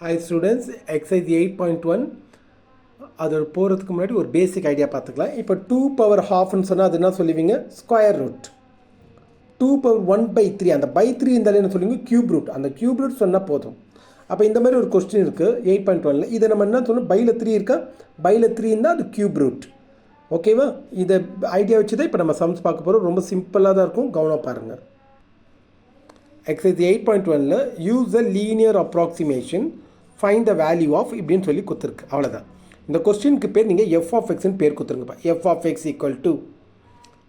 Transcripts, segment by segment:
Hi students, exercise 8.1 அது போகிறதுக்கு முன்னாடி ஒரு பேசிக் ஐடியா பார்த்துக்கலாம். இப்போ 2^12ன்னு சொன்னால் அது என்ன சொல்லுவீங்க? Square root. 2^1/3 அந்த /3 இருந்தாலே என்ன சொல்லுவீங்க? Cube root. அந்த கியூப் ரூட் சொன்னால் போதும். அப்போ இந்த மாதிரி ஒரு கொஸ்டின் இருக்குது 8.1ல். இதை நம்ம என்ன சொல்லணும்? பையில் 3 இருக்கா? பையில் 3 இருந்தால் அது கியூப் ரூட். ஓகேவா? இதை ஐடியா வச்சு தான் இப்போ நம்ம சம்ஸ் பார்க்க போகிறோம். ரொம்ப சிம்பிளாக தான் இருக்கும், கவனம் பாருங்கள். எக்ஸசைஸ் 8.1ல் use the linear approximation find the value of இப்படின்னு சொல்லி கொடுத்துருக்கு. அவ்வளோதான். இந்த கொஸ்டினுக்கு பேர் நீங்கள் எஃப் ஆஃப் எக்ஸ்ன்னு பேர் கொடுத்துருங்கப்பா. F of X equal to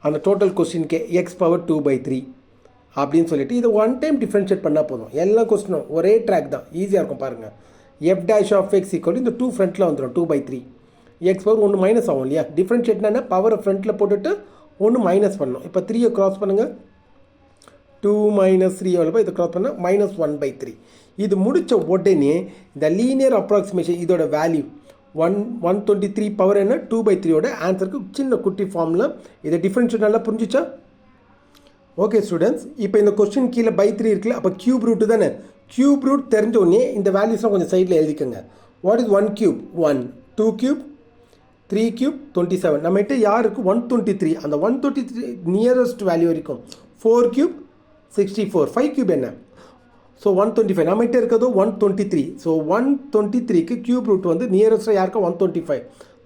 அந்த டோட்டல் கொஸ்டினுக்கு x^2/3 அப்படின்னு சொல்லிட்டு இதை ஒன் டைம் டிஃப்ரென்ஷியேட் பண்ணால் போதும். எல்லா கொஸ்டினும் ஒரே ட்ராக் தான், ஈஸியாக இருக்கும் பாருங்கள். f' of X equal to இந்த 2 ஃப்ரண்ட்டில் வந்துடும் 2/3. x^1 ஒன்று மைனஸ் ஆகும் இல்லையா? டிஃப்ரென்ஷியேட்னா பவரை ஃப்ரண்ட்டில் போட்டுட்டு ஒன்று மைனஸ் பண்ணணும். இப்போ 3 க்ராஸ் பண்ணுங்கள். 2 - 3 எவ்வளோ? இதை க்ராஸ் பண்ணால் -1/3. இது முடித்த உடனே இந்த லீனியர் அப்ராக்சிமேஷன் இதோட வேல்யூ 123 பவர் என்ன 2/3யோட ஆன்சருக்கு சின்ன குட்டி ஃபார்மில் இதை டிஃப்ரென்ஷியேட் நல்லா புரிஞ்சிச்சா? ஓகே ஸ்டூடெண்ட்ஸ், இப்போ இந்த கொஸ்டின் கீழே /3 இருக்குல்ல, அப்போ கியூப் ரூட்டு தானே. கியூப் ரூட் தெரிஞ்ச உடனே இந்த வேல்யூஸ்லாம் கொஞ்சம் சைடில் எழுதிக்கோங்க. What is 1 cube? 1, 2 cube, 3 cube 27. நம்மகிட்ட யாருக்கு 123, அந்த 123 நியரஸ்ட் வேல்யூ வரைக்கும். 4 கியூப் 64, 5 கியூப் என்ன? ஸோ 125. நம்மகிட்ட இருக்கிறதோ 123. ஸோ 123க்கு கியூப் ரூட் வந்து நியரஸ்ட்டாக யாருக்கா 125.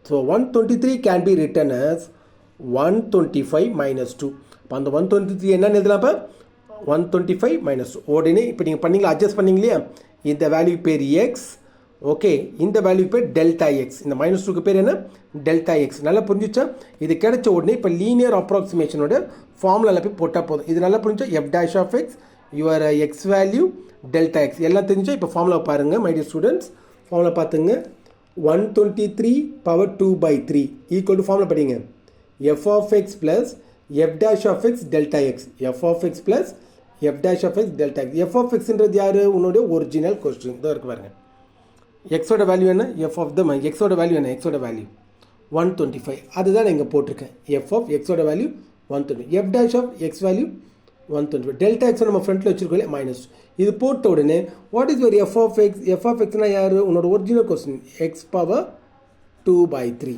So 123 can be written as 125 - 2. இப்போ அந்த 123 என்னன்னு எழுதலாம்? இப்போ 125 - 2. உடனே இப்போ நீங்கள் பண்ணீங்களா, அட்ஜஸ்ட் பண்ணீங்க இல்லையா? இந்த வேல்யூ பேர் எக்ஸ். ஓகே, இந்த வேல்யூ பேர் டெல்டா எக்ஸ். இந்த -2க்கு பேர் என்ன? Delta X. நல்லா புரிஞ்சிச்சா? இது கிடைச்ச உடனே இப்போ லீனியர் அப்ராக்சிமேஷனோட ஃபார்முலாவில் போய் போட்டால் போதும். இது நல்லா புரிஞ்சா? f' of x your x value delta x எல்லாம் தெரிஞ்சா? இப்போ ஃபார்முலா பாருங்கள் மை டியர் ஸ்டூடெண்ட்ஸ். ஃபார்முலா பார்த்துங்க. 123/2/3 ஈக்குவல் டு ஃபார்முலா படிங்க. f of X plus f' of X delta X. f of X plus f' of X delta X. f of எக்ஸ்ன்றது யார்? உன்னுடைய original question தான் இருக்கு பாருங்கள். எக்ஸோட வேல்யூ என்ன? எஃப் ஆஃப் த எக்ஸோட வேல்யூ என்ன? எக்ஸோட வேல்யூ 125. அதுதான் நான் இங்கே போட்டிருக்கேன். எஃப் ஆஃப் எக்ஸோட value 120. f' of X value 120. Delta எக்ஸை நம்ம ஃப்ரண்ட்டில் வச்சுருக்கோம் இல்லையா? -2. இது போட்ட உடனே what is your F of X? F of எக்ஸ்னா யார்? உன்னோட ஒரிஜினல் கொஸ்டின் x^2/3.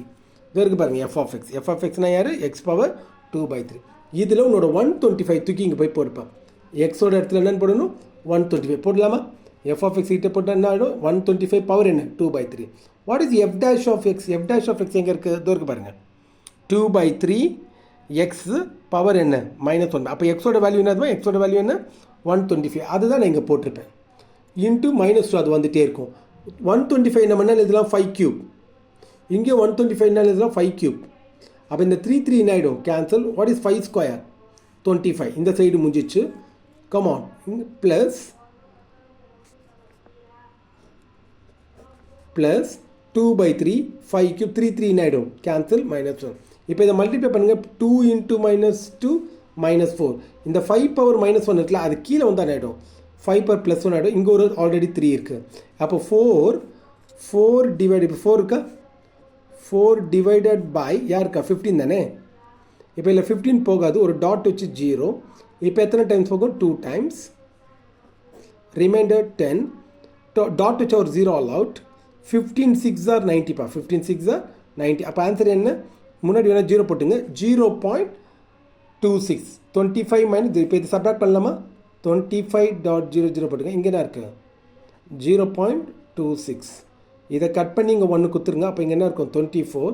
இது இருக்குது பாருங்கள். F of X. F of எக்ஸ்னா யார்? x^2/3. இதில் உன்னோட 125 தூக்கி இங்கே போய் போடுப்பேன். எக்ஸோட இடத்துல என்னென்னு போடணும்? 125 போடலாமா? எஃப் ஆஃப் எக்ஸ் கிட்ட போட்டால் என்ன ஆகிடும்? 125 பவர் என்ன? 2/3. What is f' of x? f' of x எங்கே இருக்குது? இதோ இருக்குது பாருங்கள். 2/3 எக்ஸ் பவர் என்ன? -1. அப்போ எக்ஸோட வேல்யூ என்ன? எக்ஸோட வேல்யூ என்ன? 125. அதுதான் நான் இங்கே போட்டிருப்பேன். இன்ட்டு -2 அது வந்துகிட்டே இருக்கும். 125 நம்ம என்ன எழுதலாம்? 5 கியூப். இங்கே 125 என்ன எழுதலாம்? 5 கியூப். அப்போ இந்த 3 என்ன ஆகிடும்? கேன்சல். What is 5 square? 25. இந்த சைடு முடிஞ்சிச்சு. கமான் ப்ளஸ் 2/3 5 கியூப் 3 என்ன ஆகிடும்? கேன்சல் -1. இப்போ இதை மல்டிப்ளை பண்ணுங்கள். 2 × -2 -4. இந்த 5 பவர் -1 இருக்குல்ல, அது கீழே வந்து ஆகிடும். 5 பவர் +1 ஆகிடும். இங்கே ஒரு ஆல்ரெடி 3 இருக்குது. அப்போ 4 டிவைடட் 4 இருக்கா? 4 டிவைடட் பை யார் இருக்கா? 15 தானே. இப்போ இல்லை 15 போகாது, ஒரு டாட் வச்சு 0. இப்போ எத்தனை டைம்ஸ் போகும்? 2 டைம்ஸ். ரிமைண்டர் 10. டாட் வச்சா ஒரு 0 ஆல் அவுட். 15 6 ஆர் 90பா. 15 6 ஆர் 90. அப்போ ஆன்சர் என்ன? முன்னாடி வேணால் 0 போட்டுங்க. 0.26. 25 இப்போ இது சப்ராக்ட் பண்ணலாமா? 25.00 போட்டுங்க. இங்கே தான் இருக்குது 0.26. இதை கட் பண்ணி இங்கே 1 குத்துருங்க. அப்போ இங்கே என்ன இருக்கும்? 24.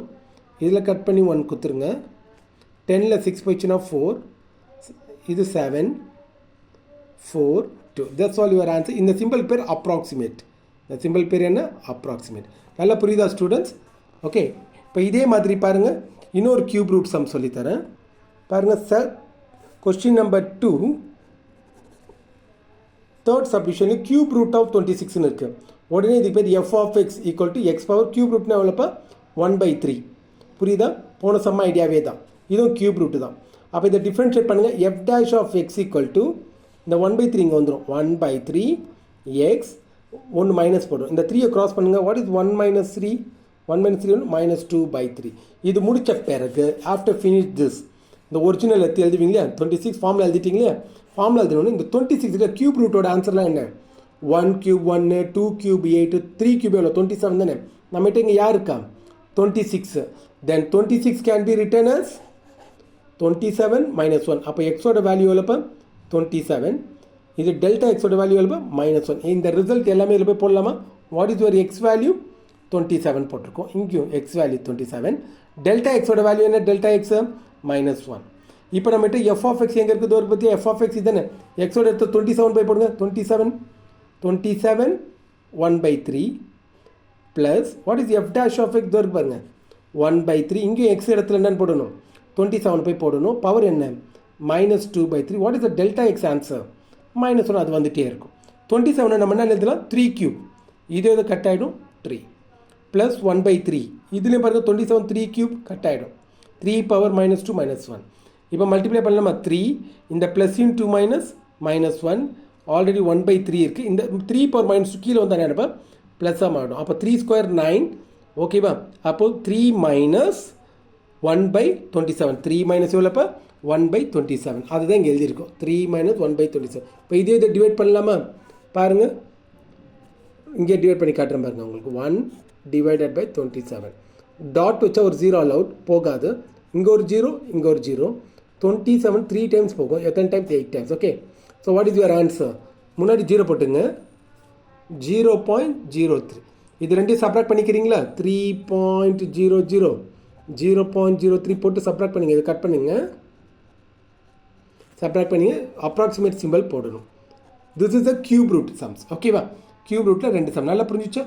இதில் கட் பண்ணி 1 குத்துருங்க. 10ல் 6 போயிடுச்சுன்னா 4. இது 7 4 2. That's all your answer. இந்த சிம்பிள் பேர் அப்ராக்சிமேட். இந்த சிம்பிள் பேர் என்ன? அப்ராக்சிமேட். நல்லா புரியுதா ஸ்டூடெண்ட்ஸ்? ஓகே, இப்போ இதே மாதிரி பாருங்கள். இன்னொரு கியூப் ரூட் சம் சொல்லித்தரேன் பாருங்கள் சார். கொஸ்டின் நம்பர் 2 தேர்ட் சப்டிஷனில் கியூப் ரூட் ஆஃப் 26ன்னு இருக்குது. உடனே இதுக்கு பேர் F of X equal to X power cube ரூட்னா எவ்வளோப்பா? 1/3. புரியுதா? போன சம்ம ஐடியாவே தான். இதுவும் கியூப் ரூட்டு தான். அப்போ இதை டிஃப்ரென்ஷியேட் பண்ணுங்கள். f' of X equal to இந்த 1/3 இங்கே வந்துடும். 1/3 எக்ஸ் 1 மைனஸ் போடும். இந்த 3யை க்ராஸ் பண்ணுங்கள். What is 1 - 3? 1 - 3 -2/3. இது முடித்த பிறகு ஆஃப்டர் ஃபினிஷ் திஸ் இந்த ஒரிஜினல் எழுதுவீங்களா? 26 ஃபார்முலா எழுதிட்டீங்களா? ஃபார்முலா எழுதணும். இந்த 26 கியூப் ரூட்டோட ஆன்சர்லாம் என்ன? 1 cube 1, 2 cube 8, 3 cube எவ்வளோ 27 தானே. நம்மகிட்ட இங்கே யார் இருக்கா 26. Then 26 can be written as 27 minus 1. அப்போ எக்ஸோட வேல்யூ எவ்வளோப்பா 27. இது டெல்டா எக்ஸோட வேல்யூ எவ்வளோ -1. இந்த ரிசல்ட் எல்லாமே இதில் போய் போடலாமா. What is your x value 27 போட்டிருக்கோம். இங்கேயும் எக்ஸ் வேல்யூ 27. டெல்டா எக்ஸோட வேல்யூ என்ன டெல்டா எக்ஸ் -1. இப்போ நம்மகிட்ட எஃப் ஆஃப் எக்ஸ் எங்கே இருக்குது ஒரு பற்றி எஃப் ஆஃப் எக்ஸ் இதுதானே. எக்ஸோட எடுத்து 27 போய் போடுங்க. 27 1/3 plus what is F dash of X தோருக்கு பாருங்க 1/3. இங்கேயும் எக்ஸ் இடத்துல என்னன்னு போடணும் 27 போய் போடணும். பவர் என்ன -2/3. What is the delta X answer -1. அது வந்துகிட்டே இருக்கும். 27 நம்ம என்ன எழுதலாம் 3 cube. இது எது கட் ஆகிடும் 3 ப்ளஸ் 1/3. இதுலேயும் பாருங்கள் 27 3 cube கட் ஆகிடும். 3 பவர் -2 -1. இப்போ மல்டிப்ளை பண்ணலாமா 3 இந்த ப்ளஸ்ஸையும் 2 -1 ஆல்ரெடி 1/3 இருக்குது. இந்த 3 பவர் -2 கீழே வந்தால் நினைப்பா ப்ளஸ்ஸாக மாறிடும். அப்போ 3 ஸ்கொயர் 9 ஓகேவா. அப்போது 3 - 1/27. 3 மைனஸ் எவ்வளோப்பா 1/27. அதுதான் இங்கே எழுதியிருக்கோம் 3 - 1/27. இப்போ இதே இதை டிவைட் பண்ணலாமா பாருங்கள். இங்கே டிவைட் பண்ணி காட்டுறேன் பாருங்கள் உங்களுக்கு 1 / 27. டாட் வச்சா ஒரு 0 அலவுட் போகாது. இங்கே ஒரு 0 இங்கே ஒரு 0. 27 3 டைம்ஸ் போகும். எத்தனை times 8 times. Okay. So what is your answer முன்னாடி 0 போட்டுங்க 0.03. இது ரெண்டையும் சப்ராக்ட் பண்ணிக்கிறீங்களா 3.00 0.03 போட்டு சப்ராக்ட் பண்ணிங்க. இதை கட் பண்ணுங்க சப்ராக்ட் பண்ணிங்க அப்ராக்சிமேட் சிம்பிள் போடணும். This is the cube root sums. ஓகேவா. கியூப் ரூட்டில் 2 சம் நல்லா புரிஞ்சிச்சா.